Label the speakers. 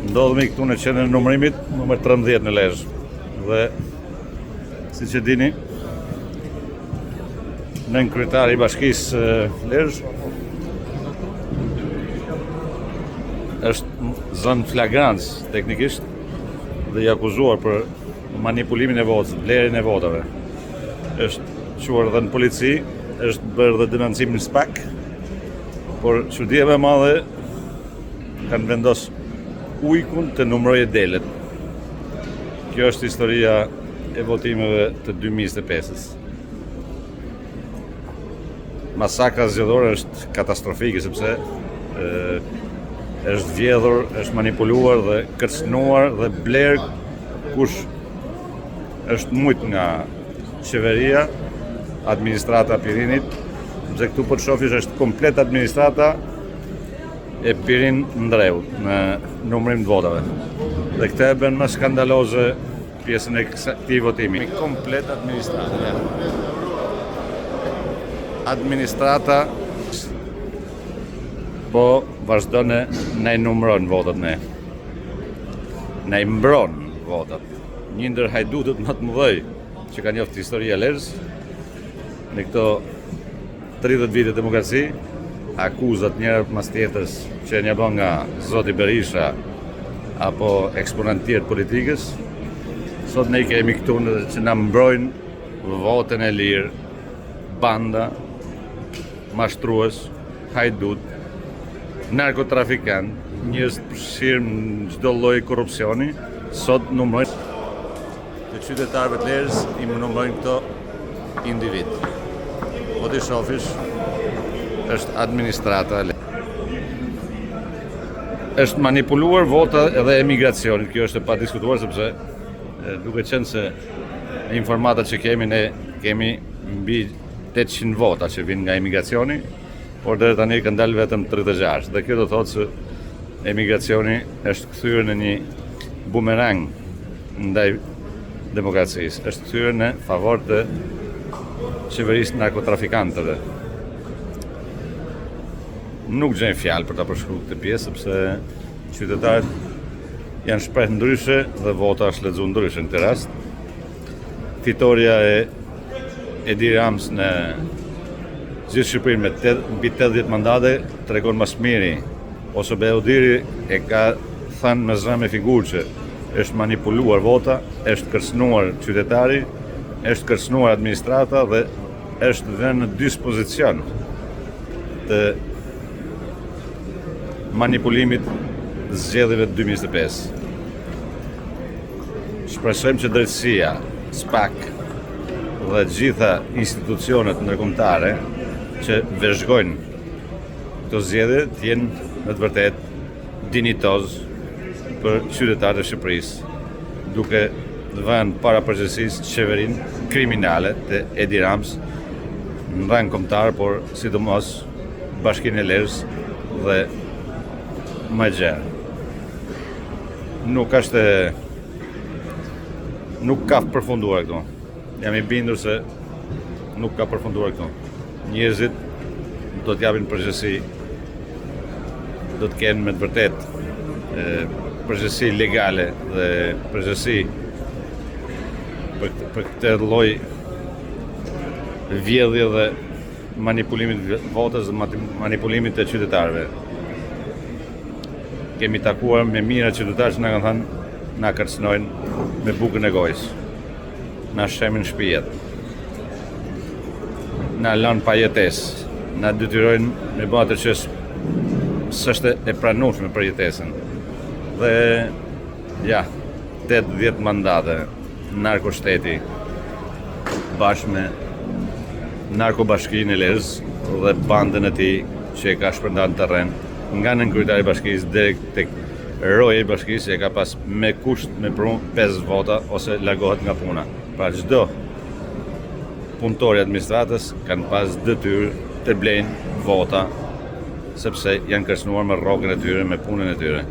Speaker 1: Ndodhemi këtu në qendrën e numërimit numër 13 në Lezhë dhe siç e dini, nën kryetari i bashkisë Lezhë është zënë flagrancë teknikisht dhe i akuzuar për manipulimin e votës, blerjen e votave. Është quar dhe në polici, është bërë dhe denuncimin SPAK, por çudia më e madhe kanë vendos ujkun të numëroje delet. Kjo është historia e votimeve të 2025-s. Masakra zgjedhore është katastrofike sepse është vjedhur, është manipuluar dhe kërcënuar dhe bler kush është mujt nga qeveria, administrata Pirinit, sepse këtu po të shofish është komplet administrata e Pirin Ndreut në numërim të votave. Dhe këtë e bën më skandaloze pjesën e këtij votimi. Komplet administrata. Administrata po vazhdon në i numëron votat ne. Ne i mbron votat. Një ndër hajdutët më të mëdhej që kanë njoftë historia e Lezhës në këto 30 vite demokraci, akuzat njëra pas tjetrës që një bën nga zoti Berisha apo eksponent tjerë politikës. Sot ne kemi këtu që na mbrojnë votën e lirë, banda, mashtrues, hajdut, narkotrafikant, njerëz të përfshirë në çdo lloj korrupsioni, sot numërojnë të qytetarëve të Lezhës i numërojnë këto individ. Po ti shofish, është administrata. Është manipuluar vota edhe emigracionit. Kjo është e padiskutuar sepse duke qenë se në informatat që kemi ne kemi mbi 800 vota që vinë nga emigracioni, por deri tani kanë dalë vetëm 36. Dhe kjo do thotë se emigracioni është kthyer në një bumerang ndaj demokracisë. Është kthyer në favor të qeverisë narkotrafikantëve. Nuk gjejnë fjalë për ta përshkruar këtë pjesë sepse qytetarët janë shpreh ndryshe dhe vota është lexuar ndryshe në këtë rast. Fitoria e Edi Rams në gjithë Shqipërinë me mbi 80 mandate tregon më së miri. Ose Beodiri e ka thënë me zë me figurë që është manipuluar vota, është kërcënuar qytetari, është kërcënuar administrata dhe është vënë në dispozicion të manipulimit zgjedhjeve të 2025. Shpresojmë që drejtësia, SPAK dhe gjitha institucionet ndërkombëtare që vëzhgojnë këto zgjedhje të jenë në të vërtetë dinitoz për qytetarët e Shqipërisë, duke vënë para përgjegjësisë qeverinë kriminale të Edi Rams në rang kombëtar, por sidomos Bashkinë e Lezhës dhe më gjerë. Nuk ka përfunduar këtu. Jam i bindur se nuk ka përfunduar këtu. Njerëzit do të japin përgjegjësi, do të kenë me të vërtetë përgjegjësi legale dhe përgjegjësi për këtë lloj vjedhje dhe manipulimit të votës dhe manipulimit të qytetarëve. Kemi takuar me mira qytetarë që na kanë thënë na kërcënojnë me bukën e gojës, na shemin shtëpijet, na lënë pa jetesë, na detyrojnë me bë atë që s'është e pranueshme për jetesën. Dhe ja, 8-10 mandate narkoshteti bashkë me narkobashkinë e Lezhës dhe bandën e tij që e ka shpërndarë në terren nga nën kryetari i bashkisë deri tek roja i bashkisë e ka pas me kusht me prunë 5 vota ose largohet nga puna. Pra çdo punëtori administratës kanë pas detyrë të blejnë vota sepse janë kërcënuar me rrogën e tyre, me punën e tyre.